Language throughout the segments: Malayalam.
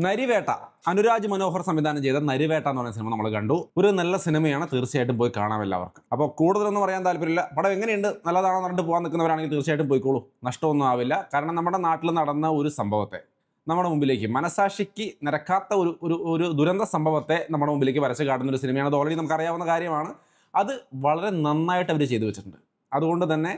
നരിവേട്ട അനുരാജ് മനോഹർ സംവിധാനം ചെയ്ത നരിവേട്ട എന്ന് പറയുന്ന സിനിമ നമ്മൾ കണ്ടു. ഒരു നല്ല സിനിമയാണ്, തീർച്ചയായിട്ടും പോയി കാണാം എല്ലാവർക്കും. അപ്പോൾ കൂടുതലൊന്നും പറയാൻ താല്പര്യമില്ല. പടം എങ്ങനെയുണ്ട്, നല്ലതാണെന്ന് പറഞ്ഞിട്ട് പോകാൻ നിൽക്കുന്നവരാണെങ്കിൽ തീർച്ചയായിട്ടും പോയിക്കോളൂ, നഷ്ടമൊന്നും ആവില്ല. കാരണം നമ്മുടെ നാട്ടിൽ നടന്ന ഒരു സംഭവത്തെ നമ്മുടെ മുമ്പിലേക്ക്, മനസാക്ഷിക്ക് നിരക്കാത്ത ഒരു ദുരന്ത സംഭവത്തെ നമ്മുടെ മുമ്പിലേക്ക് വരച്ച് കാട്ടുന്ന ഒരു സിനിമയാണ്. അത് ഓൾറെഡി നമുക്കറിയാവുന്ന കാര്യമാണ്. അത് വളരെ നന്നായിട്ട് അവർ ചെയ്തു വെച്ചിട്ടുണ്ട്. അതുകൊണ്ട് തന്നെ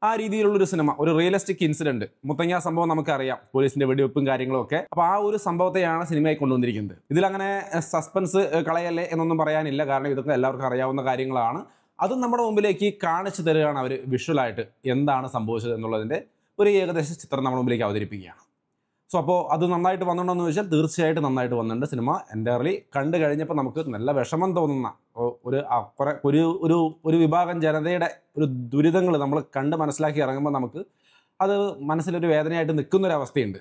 ആ രീതിയിലുള്ളൊരു സിനിമ, ഒരു റിയലിസ്റ്റിക് ഇൻസിഡന്റ്, മുത്തങ്ങ സംഭവം നമുക്കറിയാം, പോലീസിന്റെ വെടിവെപ്പും കാര്യങ്ങളും ഒക്കെ. അപ്പോൾ ആ ഒരു സംഭവത്തെയാണ് സിനിമയായി കൊണ്ടുവന്നിരിക്കുന്നത്. ഇതിലങ്ങനെ സസ്പെൻസ് കളയല്ലേ എന്നൊന്നും പറയാനില്ല, കാരണം ഇതൊക്കെ എല്ലാവർക്കും അറിയാവുന്ന കാര്യങ്ങളാണ്. അതും നമ്മുടെ മുമ്പിലേക്ക് കാണിച്ചു തരികയാണ് അവർ വിഷ്വലായിട്ട്, എന്താണ് സംഭവിച്ചത് എന്നുള്ളതിൻ്റെ ഒരു ഏകദേശ ചിത്രം നമ്മുടെ മുമ്പിലേക്ക് അവതരിപ്പിക്കുകയാണ്. സോ അപ്പോൾ അത് നന്നായിട്ട് വന്നിട്ടുണ്ടോ ചോദിച്ചാൽ തീർച്ചയായിട്ടും നന്നായിട്ട് വന്നിട്ടുണ്ട്. സിനിമ എൻ്റയർലി കണ്ടു കഴിഞ്ഞപ്പോൾ നമുക്ക് നല്ല വിഷമം തോന്നുന്ന ഒരു വിഭാഗം ജനതയുടെ ഒരു ദുരിതങ്ങൾ നമ്മൾ കണ്ട് മനസ്സിലാക്കി ഇറങ്ങുമ്പോൾ നമുക്ക് അത് മനസ്സിലൊരു വേദനയായിട്ട് നിൽക്കുന്നൊരവസ്ഥയുണ്ട്.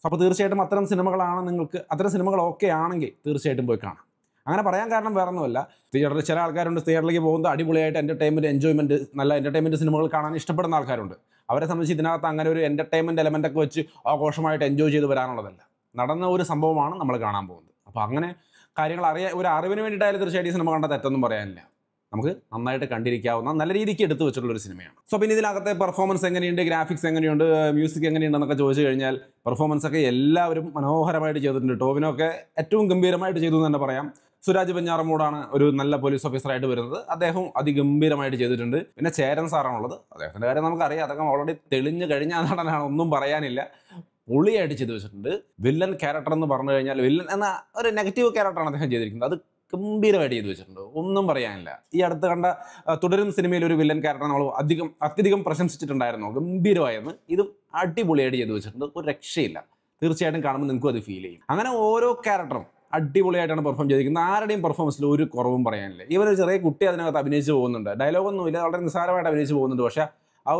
സോ അപ്പോൾ തീർച്ചയായിട്ടും അത്തരം സിനിമകളാണ് നിങ്ങൾക്ക്, അത്തരം സിനിമകൾ ഓക്കെ ആണെങ്കിൽ തീർച്ചയായിട്ടും പോയി കാണാം. അങ്ങനെ പറയാൻ കാരണം വേറെ ഒന്നുമല്ല, തിയേറ്ററിൽ ചില ആൾക്കാരുണ്ട് തിയേറ്ററിലേക്ക് പോകുന്നത് അടിപൊളിയായിട്ട് എൻ്റർടൈൻമെൻറ്റ് നല്ല എൻ്റർടൈൻമെൻറ്റ് സിനിമകൾ കാണാൻ ഇഷ്ടപ്പെടുന്ന ആൾക്കാരുണ്ട്. അവരെ സംബന്ധിച്ച് ഇതിനകത്ത് അങ്ങനെ ഒരു എൻ്റർടൈൻമെൻറ്റ് എലമെൻ്റൊക്കെ വെച്ച് ആഘോഷമായിട്ട് എൻജോയ് ചെയ്ത് വരാനുള്ളതല്ല, നടന്ന ഒരു സംഭവമാണ് നമ്മൾ കാണാൻ പോകുന്നത്. അപ്പോൾ അങ്ങനെ കാര്യങ്ങൾ ഒരു അറിവിന് വേണ്ടിയിട്ടായാലും തീർച്ചയായിട്ടും ഈ സിനിമ കണ്ട തെറ്റൊന്നും പറയാനില്ല. നമുക്ക് നന്നായിട്ട് കണ്ടിരിക്കാവുന്ന നല്ല രീതിക്ക് എടുത്തു വെച്ചിട്ടുള്ള ഒരു സിനിമയാണ്. സോ പിന്നെ ഇതിനകത്തെ പെർഫോമൻസ് എങ്ങനെയുണ്ട്, ഗ്രാഫിക്സ് എങ്ങനെയുണ്ട്, മ്യൂസിക് എങ്ങനെയുണ്ടെന്നൊക്കെ ചോദിച്ചു കഴിഞ്ഞാൽ പെർഫോമൻസ് ഒക്കെ എല്ലാവരും മനോഹരമായിട്ട് ചെയ്തിട്ടുണ്ട്. ടോവിനൊക്കെ ഏറ്റവും ഗംഭീരമായിട്ട് ചെയ്തു എന്ന് തന്നെ പറയാം. സുരാജ് വെഞ്ഞാറമൂടാണ് ഒരു നല്ല പോലീസ് ഓഫീസറായിട്ട് വരുന്നത്. അദ്ദേഹം അതിഗംഭീരമായിട്ട് ചെയ്തിട്ടുണ്ട്. പിന്നെ ചേരൻ സാറാണുള്ളത്. അദ്ദേഹത്തിൻ്റെ കാര്യം നമുക്കറിയാം, അതൊക്കെ ഓൾറെഡി തെളിഞ്ഞു കഴിഞ്ഞ നടനാണ്, ഒന്നും പറയാനില്ല, പൊളിയായിട്ട് ചെയ്തു വെച്ചിട്ടുണ്ട്. വില്ലൻ ക്യാരക്ടർ എന്ന് പറഞ്ഞു കഴിഞ്ഞാൽ, വില്ലൻ എന്ന ഒരു നെഗറ്റീവ് ക്യാരക്ടറാണ് അദ്ദേഹം ചെയ്തിരിക്കുന്നത്. അത് ഗംഭീരമായിട്ട് ചെയ്തു വെച്ചിട്ടുണ്ട്, ഒന്നും പറയാനില്ല. ഈ അടുത്ത് കണ്ട തുടരും സിനിമയിൽ ഒരു വില്ലൻ ക്യാരക്ടർ നമ്മൾ അത്യധികം പ്രശംസിച്ചിട്ടുണ്ടായിരുന്നു, ഗംഭീരമായിരുന്നു. ഇതും അടിപൊളിയായിട്ട് ചെയ്തു വെച്ചിട്ടുണ്ട്, ഒരു രക്ഷയില്ല. തീർച്ചയായിട്ടും കാണുമ്പോൾ നിങ്ങൾക്കും അത് ഫീൽ ചെയ്യും. അങ്ങനെ ഓരോ ക്യാരക്ടറും അടിപൊളിയായിട്ടാണ് പെർഫോം ചെയ്തിരിക്കുന്നത്. ആരുടെയും പെർഫോമൻസിൽ ഒരു കുറവും പറയാനില്ല. ഇവരൊരു ചെറിയ കുട്ടി അതിനകത്ത് അഭിനയിച്ച് പോകുന്നുണ്ട്, ഡയലോഗൊന്നുമില്ല, വളരെ നിസ്സാരമായിട്ട് അഭിനയിച്ച് പോകുന്നുണ്ട്. പക്ഷേ ആ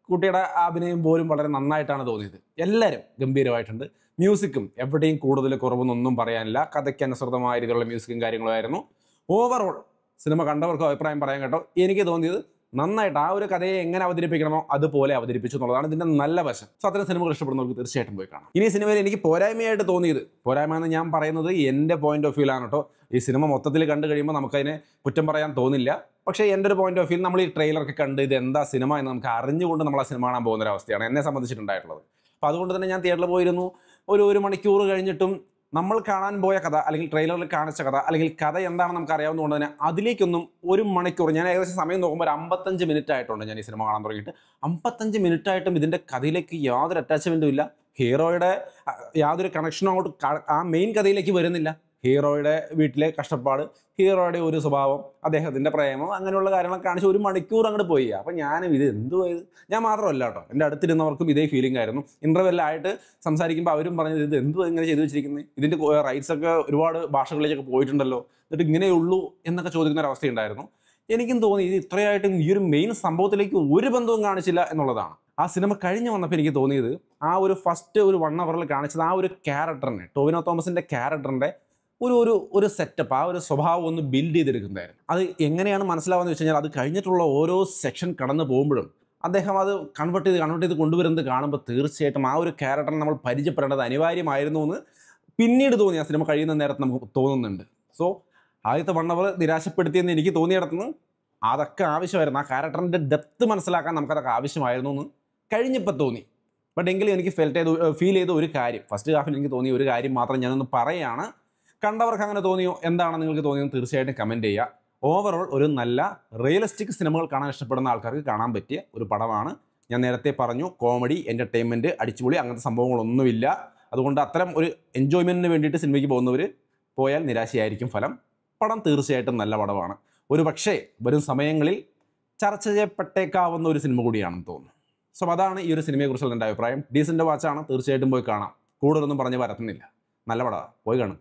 കുട്ടിയുടെ അഭിനയം പോലും വളരെ നന്നായിട്ടാണ് തോന്നിയത്. എല്ലാവരും ഗംഭീരമായിട്ടുണ്ട്. മ്യൂസിക്കും എവിടെയും കൂടുതൽ കുറവൊന്നും പറയാനില്ല. കഥയ്ക്ക് അനുസൃതമായ രീതിയിലുള്ള മ്യൂസിക്കും കാര്യങ്ങളുമായിരുന്നു. ഓവറോൾ സിനിമ കണ്ടവർക്കും അഭിപ്രായം പറയാൻ കേട്ടോ. എനിക്ക് തോന്നിയത് നന്നായിട്ട് ആ ഒരു കഥയെ എങ്ങനെ അവതരിപ്പിക്കണമോ അതുപോലെ അവതരിപ്പിച്ചു എന്നുള്ളതാണ് ഇതിൻ്റെ നല്ല വശം. സോ അത്തരം സിനിമകൾ ഇഷ്ടപ്പെടുന്നവർക്ക് തീർച്ചയായിട്ടും പോയി കാണാം. ഇനി സിനിമയിൽ എനിക്ക് പോരായ്മയായിട്ട് തോന്നിയത്, പോരായ്മ എന്ന് ഞാൻ പറയുന്നത് എൻ്റെ പോയിന്റ് ഓഫ് വ്യൂലാണ് കേട്ടോ. ഈ സിനിമ മൊത്തത്തിൽ കണ്ടു കഴിയുമ്പോൾ നമുക്കതിനെ കുറ്റം പറയാൻ തോന്നില്ല. പക്ഷേ എൻ്റെ ഒരു പോയിന്റ് ഓഫ് വ്യൂ, നമ്മൾ ഈ ട്രെയിലറൊക്കെ കണ്ട് ഇത് എന്താ സിനിമ എന്ന് നമുക്ക് അറിഞ്ഞുകൊണ്ട് നമ്മൾ ആ സിനിമ കാണാൻ പോകുന്നൊരവസ്ഥയാണ് എന്നെ സംബന്ധിച്ചിട്ടുണ്ടായിട്ടുള്ളത്. അപ്പോൾ അതുകൊണ്ട് തന്നെ ഞാൻ തിയേറ്ററിൽ പോയിരുന്നു. ഒരു മണിക്കൂർ കഴിഞ്ഞിട്ടും നമ്മൾ കാണാൻ പോയ കഥ, അല്ലെങ്കിൽ ട്രെയിലറിൽ കാണിച്ച കഥ, അല്ലെങ്കിൽ കഥ എന്താണെന്ന് നമുക്ക് അറിയാവുന്നതുകൊണ്ട് തന്നെ അതിലേക്കൊന്നും ഒരു മണിക്കൂർ, ഞാൻ ഏകദേശം സമയം നോക്കുമ്പോൾ ഒരു 55 മിനിറ്റ് ആയിട്ടുണ്ട് ഞാൻ ഈ സിനിമ കാണാൻ തുടങ്ങിയിട്ട്. 55 മിനിറ്റ് ആയിട്ടും ഇതിൻ്റെ കഥയിലേക്ക് യാതൊരു അറ്റാച്ച്മെൻറ്റും ഇല്ല. ഹീറോയുടെ യാതൊരു കണക്ഷനും അങ്ങോട്ട് ആ മെയിൻ കഥയിലേക്ക് വരുന്നില്ല. ഹീറോയുടെ വീട്ടിലെ കഷ്ടപ്പാട്, ഹീറോയുടെ ഒരു സ്വഭാവം, അദ്ദേഹത്തിൻ്റെ പ്രേമം, അങ്ങനെയുള്ള കാര്യങ്ങളൊക്കെ കാണിച്ച് ഒരു മണിക്കൂർ അങ്ങോട്ട് പോയി. അപ്പം ഞാനും ഇത് എന്തുവായത്, ഞാൻ മാത്രമല്ല കേട്ടോ, എൻ്റെ അടുത്തിരുന്നവർക്കും ഇതേ ഫീലിംഗ് ആയിരുന്നു. ഇൻ്റർവെല്ലായിട്ട് സംസാരിക്കുമ്പോൾ അവരും പറഞ്ഞത് ഇത് എന്തുവാ ഇങ്ങനെ ചെയ്തു വെച്ചിരിക്കുന്നത്, ഇതിൻ്റെ റൈറ്റ്സ് ഒക്കെ ഒരുപാട് ഭാഷകളിലേക്കൊക്കെ പോയിട്ടുണ്ടല്ലോ, എന്നിട്ട് ഇങ്ങനെയുള്ളൂ എന്നൊക്കെ ചോദിക്കുന്ന ഒരവസ്ഥയുണ്ടായിരുന്നു. എനിക്കും തോന്നി ഇത് ഇത്രയായിട്ടും ഈ ഒരു മെയിൻ സംഭവത്തിലേക്ക് ഒരു ബന്ധവും കാണിച്ചില്ല എന്നുള്ളതാണ്. ആ സിനിമ കഴിഞ്ഞ് വന്നപ്പോൾ എനിക്ക് തോന്നിയത് ആ ഒരു ഫസ്റ്റ് ഒരു 1 അവറിൽ കാണിച്ചത് ആ ഒരു ക്യാരക്ടറിനെ, ടോവിനോ തോമസിൻ്റെ ക്യാരക്ടറിൻ്റെ ഒരു സെറ്റപ്പ്, ആ ഒരു സ്വഭാവം ഒന്ന് ബിൽഡ് ചെയ്തെടുക്കുന്നതായിരുന്നു. അത് എങ്ങനെയാണ് മനസ്സിലാവുന്നത് വെച്ച് കഴിഞ്ഞാൽ, അത് കഴിഞ്ഞിട്ടുള്ള ഓരോ സെക്ഷൻ കടന്നു പോകുമ്പോഴും അദ്ദേഹം അത് കൺവേർട്ട് ചെയ്ത് കൊണ്ടുവരുന്നത് കാണുമ്പോൾ തീർച്ചയായിട്ടും ആ ഒരു ക്യാരക്ടറിനെ നമ്മൾ പരിചയപ്പെടേണ്ടത് അനിവാര്യമായിരുന്നു എന്ന് പിന്നീട് തോന്നി. ആ സിനിമ കഴിയുന്ന നേരത്ത് നമുക്ക് തോന്നുന്നുണ്ട്. സോ ആദ്യത്തെ 1 അവർ നിരാശപ്പെടുത്തിയെന്ന് എനിക്ക് തോന്നിയിടത്തുനിന്ന് അതൊക്കെ ആവശ്യമായിരുന്നു. ആ ക്യാരക്ടറിൻ്റെ ഡെപ്ത് മനസ്സിലാക്കാൻ നമുക്കതൊക്കെ ആവശ്യമായിരുന്നു എന്ന് കഴിഞ്ഞപ്പോൾ തോന്നി. ബട്ട് എങ്കിലും എനിക്ക് ഫീൽ ചെയ്ത ഒരു കാര്യം, ഫസ്റ്റ് ഹാഫിൽ എനിക്ക് തോന്നിയ ഒരു കാര്യം മാത്രം ഞാനൊന്ന് പറയുകയാണ്. കണ്ടവർക്ക് അങ്ങനെ തോന്നിയോ, എന്താണ് നിങ്ങൾക്ക് തോന്നിയെന്ന് തീർച്ചയായിട്ടും കമൻറ്റ് ചെയ്യുക. ഓവറോൾ ഒരു നല്ല റിയലിസ്റ്റിക് സിനിമകൾ കാണാൻ ഇഷ്ടപ്പെടുന്ന ആൾക്കാർക്ക് കാണാൻ പറ്റിയ ഒരു പടമാണ്. ഞാൻ നേരത്തെ പറഞ്ഞു, കോമഡി, എൻ്റർടൈൻമെൻറ്റ്, അടിച്ചുപൊളി, അങ്ങനത്തെ സംഭവങ്ങളൊന്നുമില്ല. അതുകൊണ്ട് അത്തരം ഒരു എൻജോയ്മെൻറ്റിന് വേണ്ടിയിട്ട് സിനിമയ്ക്ക് പോകുന്നവർ പോയാൽ നിരാശയായിരിക്കും ഫലം. പടം തീർച്ചയായിട്ടും നല്ല പടമാണ്. ഒരു പക്ഷേ വരും സമയങ്ങളിൽ ചർച്ച ചെയ്യപ്പെട്ടേക്കാവുന്ന ഒരു സിനിമ കൂടിയാണെന്ന് തോന്നുന്നു. സോ അതാണ് ഈ ഒരു സിനിമയെക്കുറിച്ചുള്ള എൻ്റെ അഭിപ്രായം. ഡീസൻ്റ് വാച്ചാണ്, തീർച്ചയായിട്ടും പോയി കാണാം. കൂടുതലൊന്നും പറഞ്ഞ് വരത്തുന്നില്ല. നല്ല പടമാണ്, പോയി കാണും.